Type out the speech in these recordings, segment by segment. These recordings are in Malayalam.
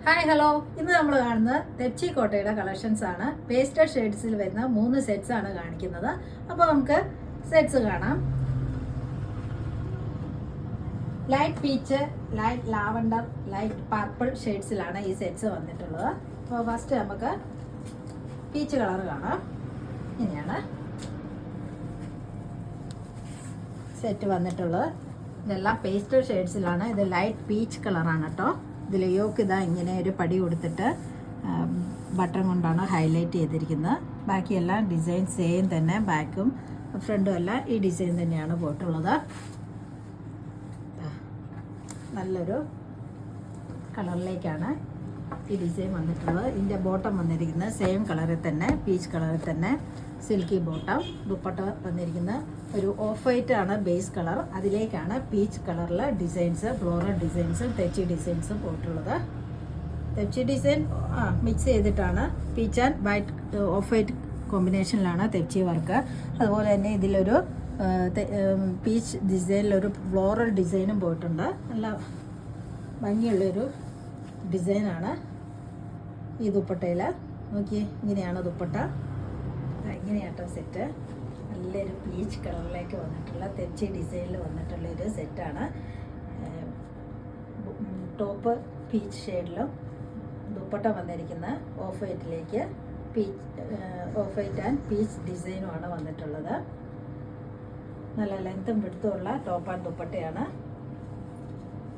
ഹായ് ഹലോ, ഇന്ന് നമ്മൾ കാണുന്നത് തെച്ചി കോട്ടയുടെ കളക്ഷൻസ് ആണ്. പേസ്റ്റൽ ഷെയ്ഡ്സിൽ വരുന്ന 3 സെറ്റ്സ് ആണ് കാണിക്കുന്നത്. അപ്പോൾ നമുക്ക് സെറ്റ്സ് കാണാം. Light peach, light lavender, light purple ഷെയ്ഡ്സിലാണ് ഈ സെറ്റ്സ് വന്നിട്ടുള്ളത്. അപ്പോൾ ഫസ്റ്റ് നമുക്ക് പീച്ച് കളർ കാണാം. ഇങ്ങനെയാണ് സെറ്റ് വന്നിട്ടുള്ളത്. ഇതെല്ലാം പേസ്റ്റൽ ഷെയ്ഡ്സിലാണ്. ഇത് ലൈറ്റ് പീച്ച് കളറാണ് കേട്ടോ. ഇതിൽ യോക്ക് ഇതാ ഇങ്ങനെ ഒരു പടി കൊടുത്തിട്ട് ബട്ടൺ കൊണ്ടാണ് ഹൈലൈറ്റ് ചെയ്തിരിക്കുന്നത്. ബാക്കിയെല്ലാം ഡിസൈൻ സെയിം തന്നെ, ബാക്കും ഫ്രണ്ടും എല്ലാം ഈ ഡിസൈൻ തന്നെയാണ് പോയിട്ടുള്ളത്. നല്ലൊരു കളറിലേക്കാണ് ഈ ഡിസൈൻ വന്നിട്ടുള്ളത്. ഇതിൻ്റെ ബോട്ടം വന്നിരിക്കുന്നത് സെയിം കളറിൽ തന്നെ, പീച്ച് കളറിൽ തന്നെ, സിൽക്കി ബോട്ടം. ദുപ്പട്ട വന്നിരിക്കുന്ന ഒരു ഓഫ് വൈറ്റ് ആണ് ബേസ് കളർ. അതിലേക്കാണ് പീച്ച് കളറിൽ ഡിസൈൻസ്, ഫ്ലോറൽ ഡിസൈൻസും തെച്ചി ഡിസൈൻസും പോയിട്ടുള്ളത്. തെച്ചി ഡിസൈൻ മിക്സ് ചെയ്തിട്ടാണ് peach and white off white കോമ്പിനേഷനിലാണ് തെച്ചി വർക്ക്. അതുപോലെ തന്നെ ഇതിലൊരു പീച്ച് ഡിസൈനിലൊരു ഫ്ലോറൽ ഡിസൈനും പോയിട്ടുണ്ട്. നല്ല ഭംഗിയുള്ളൊരു ഡിസൈനാണ് ഈ ദുപ്പട്ടയിൽ. നോക്കി, ഇങ്ങനെയാണ് ദുപ്പട്ട. ഇങ്ങനെയാട്ടോ സെറ്റ്. നല്ലൊരു പീച്ച് കളറിലേക്ക് വന്നിട്ടുള്ള തെച്ചി ഡിസൈനിൽ വന്നിട്ടുള്ള ഒരു സെറ്റാണ്. ടോപ്പ് പീച്ച് ഷെയ്ഡിലും ദുപ്പട്ട വന്നിരിക്കുന്ന ഓഫ് വൈറ്റിലേക്ക് ഓഫ് വൈറ്റ് ആൻഡ് പീച്ച് ഡിസൈനുമാണ് വന്നിട്ടുള്ളത്. നല്ല ലെങ്ത്തും വിടുത്തുമുള്ള ടോപ്പ് ആൻഡ് ദുപ്പട്ടയാണ്.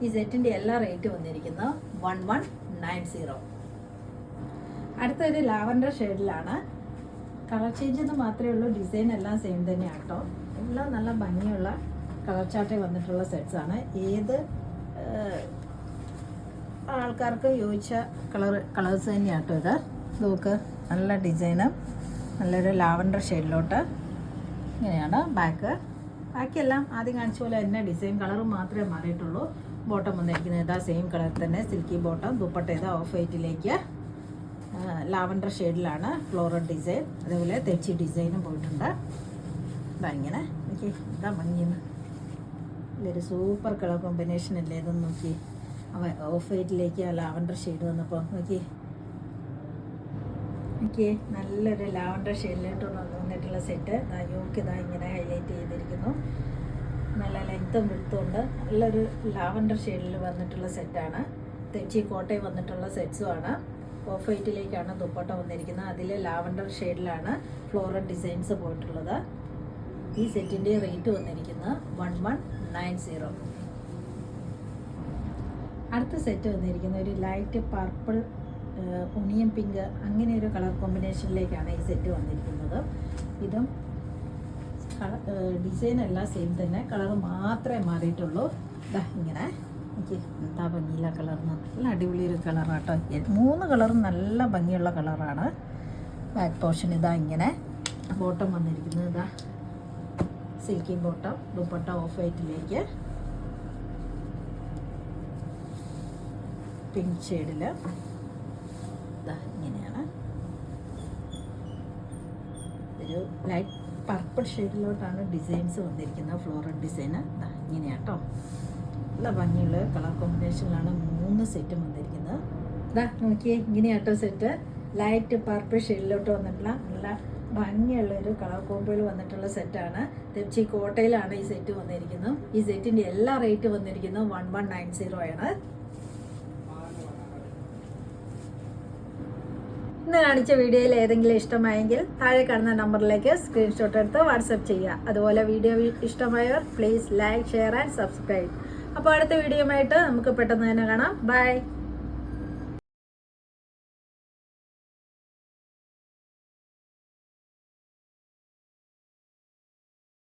ഈ സെറ്റിൻ്റെ എല്ലാ റേറ്റ് വന്നിരിക്കുന്നത് 1190. അടുത്തൊരു ലാവൻഡർ ഷെയ്ഡിലാണ്. കളർ ചേഞ്ച് എന്ന് മാത്രമേ ഉള്ളൂ. ഡിസൈൻ എല്ലാം സെയിം തന്നെയാണ് കേട്ടോ. എല്ലാം നല്ല ഭംഗിയുള്ള കളർ ചാർട്ടിൽ വന്നിട്ടുള്ള സെറ്റ്സാണ്. ഏത് ആൾക്കാർക്ക് യോജിച്ച കളേഴ്സ് തന്നെയാണ് കേട്ടോ ഇത്. നോക്ക്, നല്ല ഡിസൈനും നല്ലൊരു ലാവൻഡർ ഷെയ്ഡിലോട്ട്. ഇങ്ങനെയാണ് ബാക്കിയെല്ലാം ആദ്യം കാണിച്ച പോലെ തന്നെ ഡിസൈൻ കളർ മാത്രമേ മാറിയിട്ടുള്ളൂ. ബോട്ടം വന്നിരിക്കുന്നത് ഇതാ സെയിം കളർ തന്നെ, സിൽക്കി ബോട്ടം. ദുപ്പട്ട ഇതാ ഓഫ് വൈറ്റിലേക്ക് ലാവൻഡർ ഷെയ്ഡിലാണ് ഫ്ലോറൽ ഡിസൈൻ. അതേപോലെ തെച്ചി ഡിസൈനും പോയിട്ടുണ്ട്. ഇതാ ഇങ്ങനെ നോക്കി, ഇതാ ഭംഗിയെന്ന്. ഇതൊരു സൂപ്പർ കളർ കോമ്പിനേഷൻ അല്ലേ ഇതൊന്ന് നോക്കി. ഓഫ് വൈറ്റിലേക്ക് ആ ലാവൻഡർ ഷെയ്ഡ് വന്നപ്പോൾ നോക്കി, നല്ലൊരു ലാവൻഡർ ഷെയ്ഡിലോട്ട് വന്നിട്ടുള്ള സെറ്റ്. യോക്ക് ഇതാ ഇങ്ങനെ ഹൈലൈറ്റ് ചെയ്തിരിക്കുന്നു. നല്ല ലെങ്ത്തും വിടുത്തുണ്ട്. നല്ലൊരു ലാവൻഡർ ഷെയ്ഡിൽ വന്നിട്ടുള്ള സെറ്റാണ്. തെച്ചി കോട്ടയിൽ വന്നിട്ടുള്ള സെറ്റ്സുമാണ്. ഓഫ് വൈറ്റിലേക്കാണ് ദുപ്പട്ട വന്നിരിക്കുന്നത്. അതിൽ ലാവൻഡർ ഷെയ്ഡിലാണ് ഫ്ലോറൽ ഡിസൈൻസ് പോയിട്ടുള്ളത്. ഈ സെറ്റിൻ്റെ റേറ്റ് വന്നിരിക്കുന്നത് 1190. അടുത്ത സെറ്റ് വന്നിരിക്കുന്ന ഒരു ലൈറ്റ് പർപ്പിൾ, ഒണിയൻ പിങ്ക്, അങ്ങനെ ഒരു കളർ കോമ്പിനേഷനിലേക്കാണ് ഈ സെറ്റ് വന്നിരിക്കുന്നത്. ഇതും ഡിസൈൻ എല്ലാം സെയിം തന്നെ, കളർ മാത്രമേ മാറിയിട്ടുള്ളൂ. ഇതാ ഇങ്ങനെ എനിക്ക് എന്താ ഭംഗിയില്ല കളറിന്. നല്ല അടിപൊളി ഒരു കളറാട്ടോ. 3 കളറും നല്ല ഭംഗിയുള്ള കളറാണ്. ബാക്ക് പോർഷൻ ഇതാ ഇങ്ങനെ. ബോട്ടം വന്നിരിക്കുന്നത് ഇതാ സിൽക്കി ബോട്ടം. ദുപ്പട്ട ഓഫ് വൈറ്റിലേക്ക് പിങ്ക് ഷെയ്ഡിൽ ഇതാ ഇങ്ങനെയാണ്. ഒരു ലൈറ്റ് പർപ്പിൾ ഷെയ്ഡിലോട്ടാണ് ഡിസൈൻസ് വന്നിരിക്കുന്നത്. ഫ്ലോറൽ ഡിസൈന് ഇതാ ഇങ്ങനെയാട്ടോ. നല്ല ഭംഗിയുള്ള കളർ കോമ്പിനേഷനിലാണ് 3 സെറ്റും വന്നിരിക്കുന്നത്. ഇതാ നോക്കിയേ, ഇങ്ങനെയാട്ടോ സെറ്റ്. ലൈറ്റ് പർപ്പിൾ ഷെയ്ഡിലോട്ട് വന്നിട്ടുള്ള നല്ല ഭംഗിയുള്ളൊരു കളർ കോമ്പോയിൽ വന്നിട്ടുള്ള സെറ്റാണ്. തെച്ചി കോട്ടയിലാണ് ഈ സെറ്റ് വന്നിരിക്കുന്നത്. ഈ സെറ്റിൻ്റെ എല്ലാ റേറ്റ് വന്നിരിക്കുന്നത് 1190 ആണ്. ഇന്ന് കാണിച്ച വീഡിയോയിൽ ഏതെങ്കിലും ഇഷ്ടമായെങ്കിൽ താഴെ കാണുന്ന നമ്പറിലേക്ക് സ്ക്രീൻഷോട്ട് എടുത്ത് വാട്സപ്പ് ചെയ്യുക. അതുപോലെ വീഡിയോ ഇഷ്ടമായവർ please like, share and subscribe. അപ്പോൾ അടുത്ത വീഡിയോയുമായിട്ട് നമുക്ക് പെട്ടെന്ന് തന്നെ കാണാം. ബൈ.